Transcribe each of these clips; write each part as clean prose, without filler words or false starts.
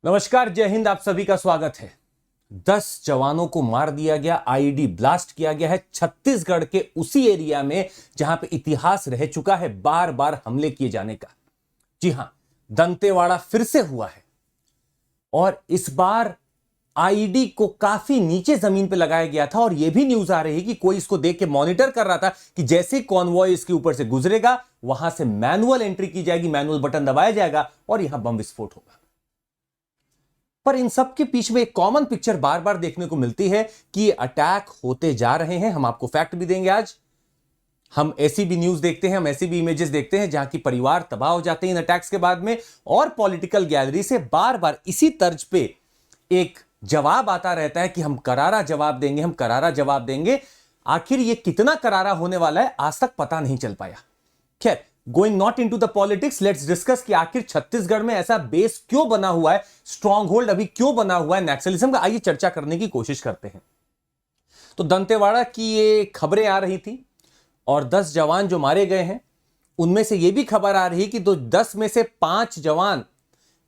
नमस्कार, जय हिंद। आप सभी का स्वागत है। 10 जवानों को मार दिया गया, आईईडी ब्लास्ट किया गया है छत्तीसगढ़ के उसी एरिया में जहां पे इतिहास रह चुका है बार बार हमले किए जाने का। जी हां, दंतेवाड़ा फिर से हुआ है और इस बार आईईडी को काफी नीचे जमीन पे लगाया गया था और यह भी न्यूज आ रही है कि कोई इसको देख के मॉनिटर कर रहा था कि जैसे कॉन्वॉय इसके ऊपर से गुजरेगा वहां से मैनुअल एंट्री की जाएगी, मैनुअल बटन दबाया जाएगा और यहां बम विस्फोट होगा। पर इन सब के पीछे में एक कॉमन पिक्चर बार बार देखने को मिलती है कि ये अटैक होते जा रहे हैं। हम आपको फैक्ट भी देंगे आज। हम ऐसी भी न्यूज देखते हैं, हम ऐसी भी इमेजेस देखते हैं जहां की परिवार तबाह हो जाते हैं इन अटैक्स के बाद में, और पॉलिटिकल गैलरी से बार बार इसी तर्ज पे एक जवाब आता रहता है कि हम करारा जवाब देंगे, हम करारा जवाब देंगे। आखिर ये कितना करारा होने वाला है आज तक पता नहीं चल पाया। खैर, going not into the politics, let's discuss कि आखिर छत्तीसगढ़ में ऐसा बेस क्यों बना हुआ है, स्ट्रॉन्ग होल्ड अभी क्यों बना हुआ है नक्सलिज्म का। आइए चर्चा करने की कोशिश करते हैं। तो दंतेवाड़ा की ये खबरें आ रही थी और 10 जवान जो मारे गए हैं उनमें से यह भी खबर आ रही कि 10 में से 5 जवान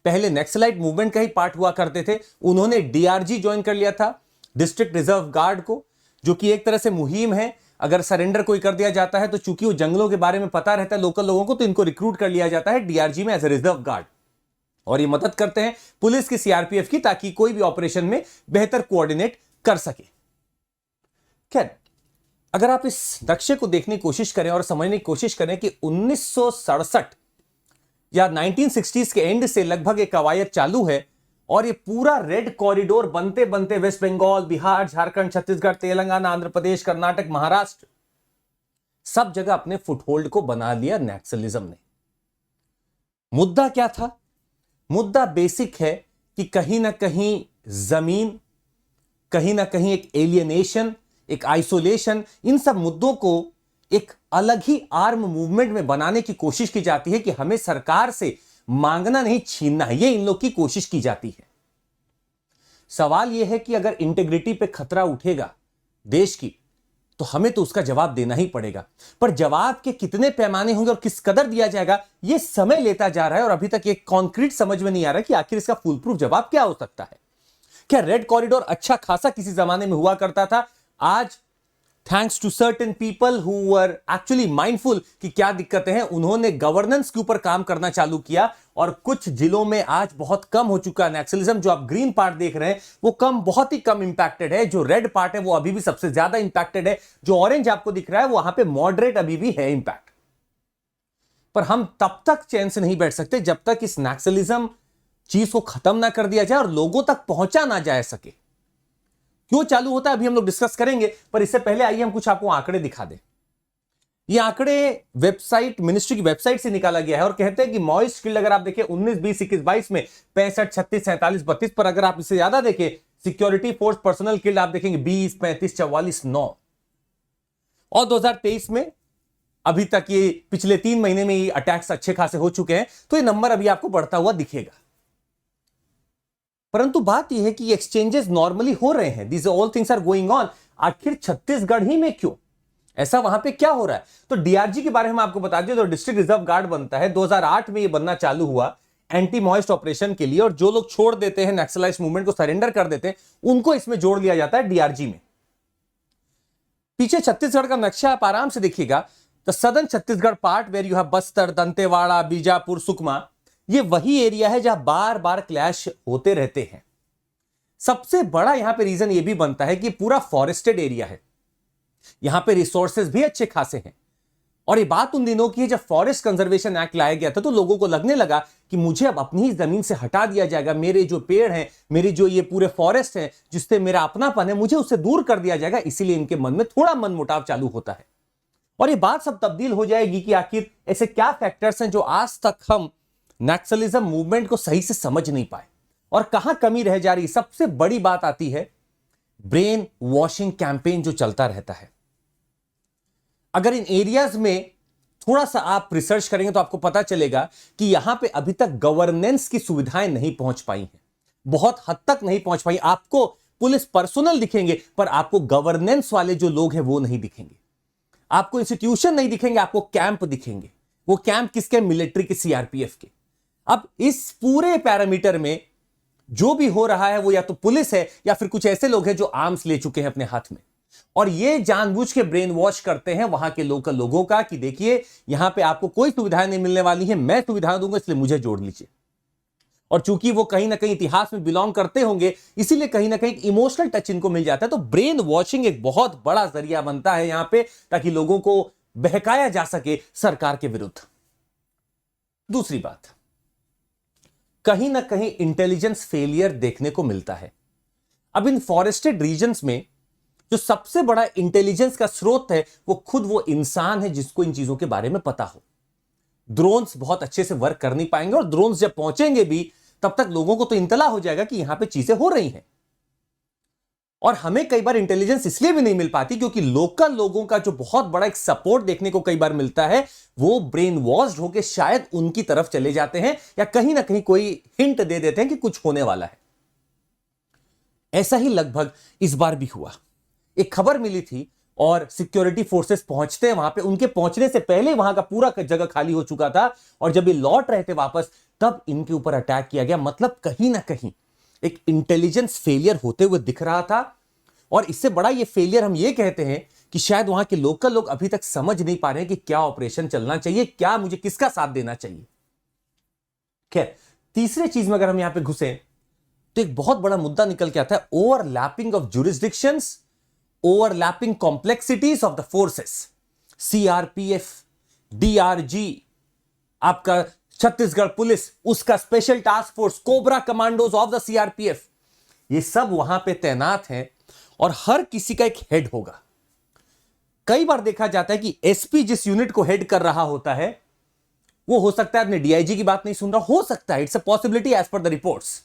पहले नक्सलाइट मूवमेंट का ही पार्ट हुआ करते थे। उन्होंने डीआरजी ज्वाइन कर लिया था, डिस्ट्रिक्ट रिजर्व गार्ड को, जो कि एक तरह से मुहिम है। अगर सरेंडर कोई कर दिया जाता है तो चूंकि वो जंगलों के बारे में पता रहता है लोकल लोगों को, तो इनको रिक्रूट कर लिया जाता है डीआरजी में एज ए रिजर्व गार्ड, और ये मदद करते हैं पुलिस की, सीआरपीएफ की, ताकि कोई भी ऑपरेशन में बेहतर कोऑर्डिनेट कर सके। खैर, अगर आप इस नक्शे को देखने की कोशिश करें और समझने की कोशिश करें कि 1967 या 1960s के एंड से लगभग एक कवायद चालू है और ये पूरा रेड कॉरिडोर बनते बनते वेस्ट बंगाल, बिहार, झारखंड, छत्तीसगढ़, तेलंगाना, आंध्र प्रदेश, कर्नाटक, महाराष्ट्र, सब जगह अपने फुटहोल्ड को बना लिया नक्सलिज्म ने। मुद्दा क्या था? मुद्दा बेसिक है कि कहीं ना कहीं जमीन, कहीं ना कहीं एक एलियनेशन, एक आइसोलेशन, इन सब मुद्दों को एक अलग ही आर्म मूवमेंट में बनाने की कोशिश की जाती है कि हमें सरकार से मांगना नहीं, छीनना है। ये इन लोग की कोशिश की जाती है। सवाल यह है कि अगर इंटीग्रिटी पे खतरा उठेगा देश की तो हमें तो उसका जवाब देना ही पड़ेगा, पर जवाब के कितने पैमाने होंगे और किस कदर दिया जाएगा यह समय लेता जा रहा है और अभी तक एक कॉन्क्रीट समझ में नहीं आ रहा कि आखिर इसका फुल प्रूफ जवाब क्या हो सकता है। क्या रेड कॉरिडोर अच्छा खासा किसी जमाने में हुआ करता था? आज thanks to certain people who were actually mindful कि क्या दिक्कतें हैं, उन्होंने गवर्नेंस के ऊपर काम करना चालू किया और कुछ जिलों में आज बहुत कम हो चुका है नक्सलिज्म। जो आप ग्रीन पार्ट देख रहे हैं वो बहुत ही कम इंपैक्टेड है। जो रेड पार्ट है वो अभी भी सबसे ज्यादा इंपैक्टेड है। जो ऑरेंज आपको दिख रहा है वहां पे मॉडरेट अभी भी है इंपैक्ट। पर हम तब तक चैन से नहीं बैठ सकते जब तक इस नक्सलिज्म चीज को खत्म ना कर दिया जाए और लोगों तक पहुंचा ना जा सके। क्यों चालू होता है अभी हम लोग डिस्कस करेंगे, पर इससे पहले आइए हम कुछ आपको आंकड़े दिखा दें। ये आंकड़े वेबसाइट, मिनिस्ट्री की वेबसाइट से निकाला गया है और कहते हैं कि मॉइस्ट किल्ड अगर आप देखें 19, 20, 21, 22 में 65, 36, 47, 32 पर, अगर आप इससे ज्यादा देखें सिक्योरिटी फोर्स पर्सनल किल्ड आप देखेंगे 20, 35, 44, 9, और 2023 में अभी तक ये पिछले 3 महीने में ये अटैक्स अच्छे खासे हो चुके हैं, तो ये नंबर अभी आपको बढ़ता हुआ दिखेगा। परंतु बात यह है कि एक्सचेंजेस नॉर्मली हो रहे हैं, these all things are going on. आखिर छत्तीसगढ़ ही में क्यों ऐसा, वहां पे क्या हो रहा है? तो डीआरजी के बारे में आपको बता दें, तो डिस्ट्रिक्ट रिजर्व गार्ड बनता है 2008 में, ये बनना चालू हुआ एंटी मॉइस्ट ऑपरेशन के लिए, और जो लोग छोड़ देते हैं नक्सलाइज मूवमेंट को, सरेंडर कर देते हैं, उनको इसमें जोड़ लिया जाता है डीआरजी में। पीछे छत्तीसगढ़ का नक्शा आप आराम से देखिएगा, the southern Chhattisgarh part where you have Bastar, Dantewada, Bijapur, Sukma, ये वही एरिया है जहां बार बार क्लैश होते रहते हैं। सबसे बड़ा यहां पे रीजन ये भी बनता है कि पूरा फॉरेस्टेड एरिया है, यहां पे रिसोर्सेज भी अच्छे खासे हैं। और ये बात उन दिनों की है जब फॉरेस्ट कंजर्वेशन एक्ट लाया गया था, तो लोगों को लगने लगा कि मुझे अब अपनी ही जमीन से हटा दिया जाएगा, मेरे जो पेड़ हैं, मेरी जो ये पूरे फॉरेस्ट हैं, जिससे मेरा अपनापन है, मुझे उससे दूर कर दिया जाएगा। इसीलिए इनके मन में थोड़ा मनमुटाव चालू होता है। और ये बात सब तब्दील हो जाएगी कि आखिर ऐसे क्या फैक्टर्स हैं जो आज तक हम नक्सलिज्म मूवमेंट को सही से समझ नहीं पाए और कहां कमी रह जा रही। सबसे बड़ी बात आती है ब्रेन वॉशिंग कैंपेन जो चलता रहता है। अगर इन एरियाज में थोड़ा सा आप रिसर्च करेंगे तो आपको पता चलेगा कि यहां पे अभी तक गवर्नेंस की सुविधाएं नहीं पहुंच पाई हैं, बहुत हद तक नहीं पहुंच पाई। आपको पुलिस पर्सनल दिखेंगे पर आपको गवर्नेंस वाले जो लोग हैं वो नहीं दिखेंगे। आपको इंस्टीट्यूशन नहीं दिखेंगे, आपको कैंप दिखेंगे। वो कैंप किसके? मिलिट्री के, सीआरपीएफ के। अब इस पूरे पैरामीटर में जो भी हो रहा है वो या तो पुलिस है या फिर कुछ ऐसे लोग हैं जो आर्म्स ले चुके हैं अपने हाथ में, और ये जानबूझ के ब्रेन वॉश करते हैं वहां के लोकल लोगों का कि देखिए यहां पे आपको कोई सुविधाएं नहीं मिलने वाली है, मैं सुविधाएं दूंगा इसलिए मुझे जोड़ लीजिए। और चूंकि वो कहीं ना कहीं इतिहास में बिलोंग करते होंगे इसीलिए कहीं ना कहीं इमोशनल टच इनको मिल जाता है। तो ब्रेन वॉशिंग एक बहुत बड़ा जरिया बनता है यहां पे, ताकि लोगों को बहकाया जा सके सरकार के विरुद्ध। दूसरी बात, कहीं ना कहीं इंटेलिजेंस फेलियर देखने को मिलता है। अब इन फॉरेस्टेड रीजन्स में जो सबसे बड़ा इंटेलिजेंस का स्रोत है वो खुद वो इंसान है जिसको इन चीजों के बारे में पता हो। ड्रोन्स बहुत अच्छे से वर्क कर नहीं पाएंगे, और ड्रोन्स जब पहुंचेंगे भी तब तक लोगों को तो इंतला हो जाएगा कि यहां पे चीजें हो रही हैं। और हमें कई बार इंटेलिजेंस इसलिए भी नहीं मिल पाती क्योंकि लोकल लोगों का जो बहुत बड़ा एक सपोर्ट देखने को कई बार मिलता है, वो ब्रेन वॉश्ड होकर शायद उनकी तरफ चले जाते हैं या कहीं ना कहीं कोई हिंट दे देते हैं कि कुछ होने वाला है। ऐसा ही लगभग इस बार भी हुआ। एक खबर मिली थी और सिक्योरिटी फोर्सेस पहुंचते हैं वहां पे, उनके पहुंचने से पहले वहां का पूरा जगह खाली हो चुका था, और जब ये लौट रहे थे वापस तब इनके ऊपर अटैक किया गया। मतलब कहीं ना कहीं एक इंटेलिजेंस फेलियर होते हुए दिख रहा था। और इससे बड़ा ये फेलियर हम ये कहते हैं कि शायद वहां के लोकल लोग अभी तक समझ नहीं पा रहे हैं कि क्या ऑपरेशन चलना चाहिए, क्या मुझे किसका साथ देना चाहिए। खैर, तीसरे चीज में अगर हम यहां पे घुसे तो एक बहुत बड़ा मुद्दा निकल के आता है, overlapping of jurisdictions, overlapping complexities of the forces. CRPF, DRG, आपका छत्तीसगढ़ पुलिस, उसका special task force, cobra commandos of the CRPF, ये सब वहां पे तैनात हैं और हर किसी का एक हेड होगा। कई बार देखा जाता है कि एसपी जिस यूनिट को हेड कर रहा होता है वो हो सकता है अपने डीआईजी की बात नहीं सुन रहा, हो सकता है, it's a possibility as per the reports.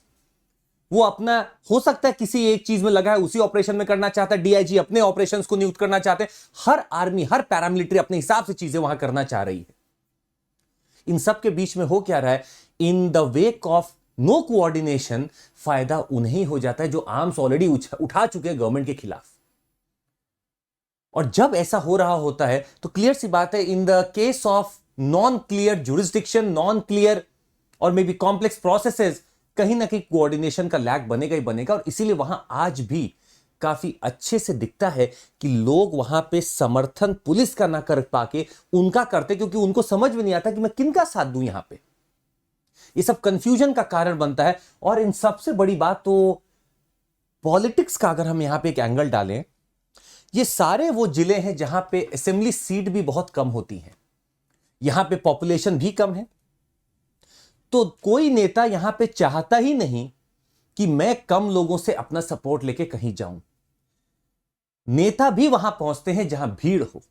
वो अपना हो सकता है किसी एक चीज में लगा है, उसी ऑपरेशन में करना चाहता है, डीआईजी अपने ऑपरेशंस को नियुक्त करना चाहते हैं। हर आर्मी, हर पैरामिलिट्री अपने हिसाब से चीजें वहां करना चाह रही है। इन सब के बीच में हो क्या रहा है, in the wake of no coordination, फायदा उन्हें हो जाता है जो आर्म्स ऑलरेडी उठा चुके हैं गवर्नमेंट के खिलाफ। और जब ऐसा हो रहा होता है तो क्लियर सी बात है, in the case of non clear jurisdiction, non clear और मे बी कॉम्प्लेक्स प्रोसेसेस, कहीं ना कहीं कोऑर्डिनेशन का लैग बनेगा ही बनेगा। और इसीलिए वहां आज भी काफी अच्छे से दिखता है कि लोग वहां पे समर्थन पुलिस का ना कर पाके उनका करते, क्योंकि उनको समझ में नहीं आता कि मैं किनका साथ दूं यहां पे। ये सब कंफ्यूजन का कारण बनता है। और इन सबसे बड़ी बात तो पॉलिटिक्स का अगर हम यहां पे एक एंगल डालें, ये सारे वो जिले हैं जहां पे असेंबली सीट भी बहुत कम होती हैं, यहां पे पॉपुलेशन भी कम है, तो कोई नेता यहां पे चाहता ही नहीं कि मैं कम लोगों से अपना सपोर्ट लेके कहीं जाऊं। नेता भी वहां पहुंचते हैं जहां भीड़ हो,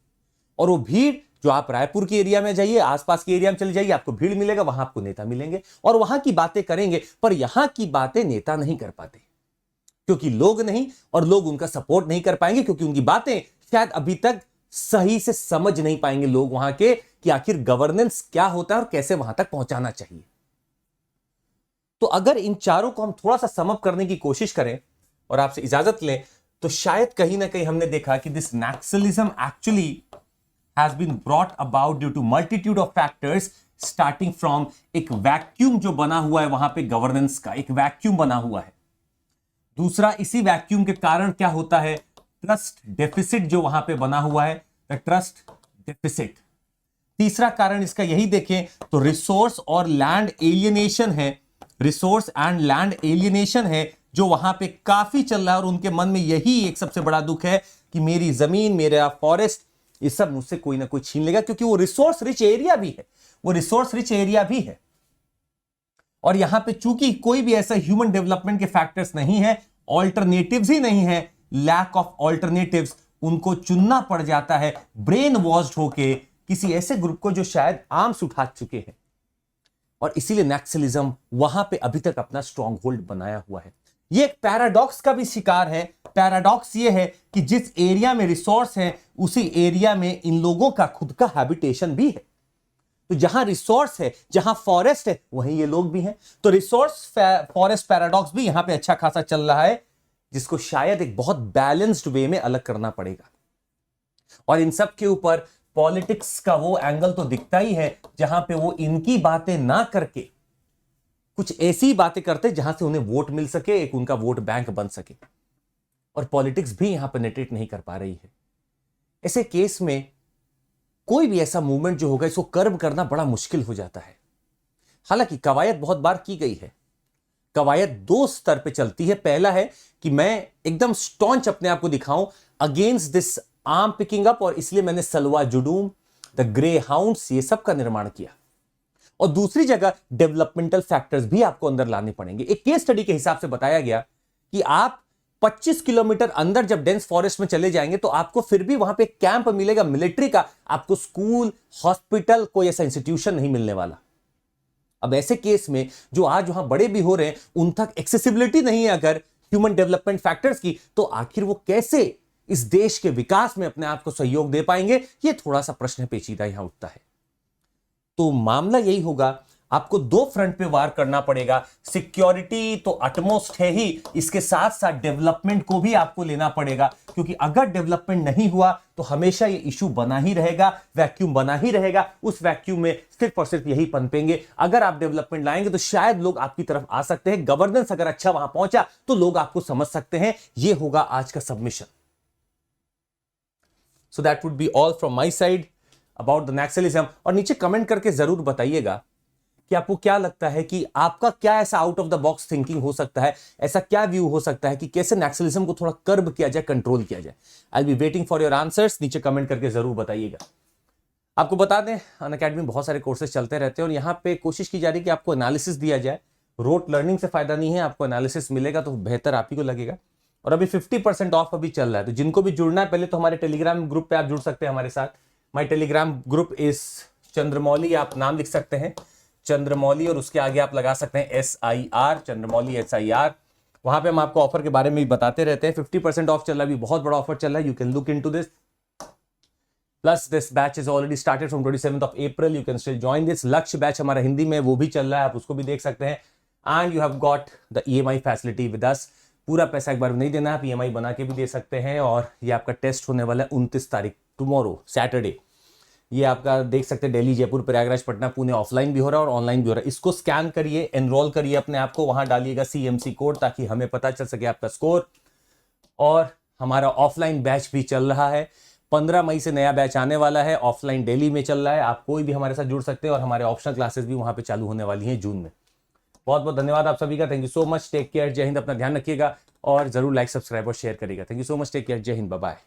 और वो भीड़ जो आप रायपुर के एरिया में जाइए, आसपास के एरिया में चले जाइए, आपको भीड़ मिलेगा, वहां आपको नेता मिलेंगे और वहां की बातें करेंगे। पर यहां की बातें नेता नहीं कर पाते क्योंकि लोग नहीं, और लोग उनका सपोर्ट नहीं कर पाएंगे क्योंकि उनकी बातें शायद अभी तक सही से समझ नहीं पाएंगे लोग वहां के कि आखिर गवर्नेंस क्या होता है और कैसे वहां तक पहुंचाना चाहिए। तो अगर इन चारों को हम थोड़ा सा सम अप करने की कोशिश करें और आपसे इजाजत लें, तो शायद कहीं ना कहीं हमने देखा कि this naxalism actually has been brought about due to multitude of factors, starting from एक वैक्यूम जो बना हुआ है वहां पे, गवर्नेंस का एक वैक्यूम बना हुआ है। दूसरा, इसी वैक्यूम के कारण क्या होता है, ट्रस्ट डेफिसिट जो वहां पे बना हुआ है, द ट्रस्ट डेफिसिट। तीसरा कारण इसका यही देखें तो रिसोर्स और लैंड एलियनेशन है, रिसोर्स एंड लैंड एलियनेशन है जो वहां पे काफी चल रहा है, और उनके मन में यही एक सबसे बड़ा दुख है कि मेरी जमीन, मेरा फॉरेस्ट, ये सब मुझसे कोई ना कोई छीन लेगा, क्योंकि वो रिसोर्स रिच एरिया भी है, वो रिसोर्स रिच एरिया भी है। और यहां पे चूंकि कोई भी ऐसा ह्यूमन डेवलपमेंट के फैक्टर्स नहीं है, ऑल्टरनेटिव्स ही नहीं है, लैक ऑफ ऑल्टरनेटिव्स, उनको चुनना पड़ जाता है ब्रेन वॉश्ड होके किसी ऐसे ग्रुप को जो शायद आर्म्स उठा चुके हैं। और इसीलिए नक्सलिज्म वहां पे अभी तक अपना स्ट्रॉन्ग होल्ड बनाया हुआ है। ये एक पैराडॉक्स का भी शिकार है। पैराडॉक्स ये है कि जिस एरिया में रिसोर्स है उसी एरिया में इन लोगों का खुद का हैबिटेशन भी है। तो जहां रिसोर्स है, जहां फॉरेस्ट है, वहीं ये लोग भी हैं। तो रिसोर्स फॉरेस्ट पैराडॉक्स भी यहां पे अच्छा खासा चल रहा है, जिसको शायद एक बहुत बैलेंस्ड वे में अलग करना पड़ेगा। और इन सब के ऊपर पॉलिटिक्स का वो एंगल तो दिखता ही है जहां पे वो इनकी बातें ना करके कुछ ऐसी बातें करते जहां से उन्हें वोट मिल सके, एक उनका वोट बैंक बन सके, और पॉलिटिक्स भी यहां पेनिट्रेट नहीं कर पा रही है। ऐसे केस में कोई भी ऐसा मूवमेंट जो होगा इसको कर्ब करना बड़ा मुश्किल हो जाता है। हालांकि कवायद बहुत बार की गई है। कवायद दो स्तर पे चलती है। पहला है कि मैं एकदम स्टॉन्च अपने आप को दिखाऊं against this arm picking up, और इसलिए मैंने सलवा जुडूम, द ग्रे हाउंड्स, ये सब का निर्माण किया। और दूसरी जगह डेवलपमेंटल फैक्टर्स भी आपको अंदर लाने पड़ेंगे। एक केस स्टडी के हिसाब से बताया गया कि आप 25 किलोमीटर अंदर जब डेंस फॉरेस्ट में चले जाएंगे तो आपको फिर भी वहां पे कैंप मिलेगा मिलिट्री का, आपको स्कूल, हॉस्पिटल, कोई ऐसा इंस्टीट्यूशन नहीं मिलने वाला। अब ऐसे केस में जो आज वहां बड़े भी हो रहे हैं उन तक एक्सेसिबिलिटी नहीं है अगर ह्यूमन डेवलपमेंट फैक्टर्स की, तो आखिर वो कैसे इस देश के विकास में अपने आप को सहयोग दे पाएंगे, ये थोड़ा सा प्रश्न पेचीदा यहां उठता है। तो मामला यही होगा, आपको दो फ्रंट पे वार करना पड़ेगा। सिक्योरिटी तो अटमोस्ट है ही, इसके साथ साथ डेवलपमेंट को भी आपको लेना पड़ेगा, क्योंकि अगर डेवलपमेंट नहीं हुआ तो हमेशा ये इशू बना ही रहेगा, वैक्यूम बना ही रहेगा। उस वैक्यूम में सिर्फ और सिर्फ यही पनपेंगे। अगर आप डेवलपमेंट लाएंगे तो शायद लोग आपकी तरफ आ सकते हैं। गवर्नेंस अगर अच्छा वहां पहुंचा तो लोग आपको समझ सकते हैं। ये होगा आज का submission. So that would be all from my side about the Naxalism. और नीचे कमेंट करके जरूर बताइएगा कि आपको क्या लगता है कि आपका क्या ऐसा out of the box thinking हो सकता है, ऐसा क्या व्यू हो सकता है कि कैसे नक्सलिज्म को थोड़ा कर्ब किया जाए, कंट्रोल किया जाए। I will be waiting for your answers. नीचे कमेंट करके जरूर बताइएगा। आपको बता दें, अनअकैडमी में बहुत सारे कोर्सेज चलते रहते हैं और यहाँ पे कोशिश की जा रही है कि आपको एनालिसिस दिया जाए। रोट लर्निंग से फायदा नहीं है, आपको एनालिसिस मिलेगा तो बेहतर आप ही को लगेगा। और अभी 50% ऑफ अभी चल रहा है, तो जिनको भी जुड़ना है पहले तो हमारे टेलीग्राम ग्रुप पे आप जुड़ सकते हैं हमारे साथ। माई टेलीग्राम ग्रुप इज चंद्रमौली, आप नाम लिख सकते हैं चंद्रमौली और उसके आगे आप लगा सकते हैं SIR, चंद्रमौली SIR। वहां पे हम आपको ऑफर के बारे में भी बताते रहते हैं। 50% ऑफ चल रहा है, अभी बहुत बड़ा ऑफर चल रहा है। You can look into this. Plus this batch is already started from 27th April, you can still join this. लक्ष्य बैच हमारा हिंदी में वो भी चल रहा है, आप उसको भी देख सकते हैं। And you have got the EMI facility with us. पूरा पैसा एक बार नहीं देना है, आप EMI बना के भी दे सकते हैं। और ये आपका टेस्ट होने वाला है 29 तारीख, टुमारो सैटरडे। ये आपका देख सकते हैं दिल्ली, जयपुर, प्रयागराज, पटना, पुणे ऑफलाइन भी हो रहा है और ऑनलाइन भी हो रहा है। इसको स्कैन करिए, एनरोल करिए अपने आप को, वहां डालिएगा CMC कोड ताकि हमें पता चल सके आपका स्कोर। और हमारा ऑफलाइन बैच भी चल रहा है। 15 मई से नया बैच आने वाला है, ऑफलाइन दिल्ली में चल रहा है। आप कोई भी हमारे साथ जुड़ सकते हैं और हमारे ऑप्शनल क्लासेस भी वहां पे चालू होने वाली हैं जून में। बहुत बहुत धन्यवाद आप सभी का। Thank you so much. Take care. जय हिंद। अपना ध्यान रखिएगा और जरूर लाइक, सब्सक्राइब और शेयर करिएगा। Thank you so much. Take care. जय हिंद। Bye bye.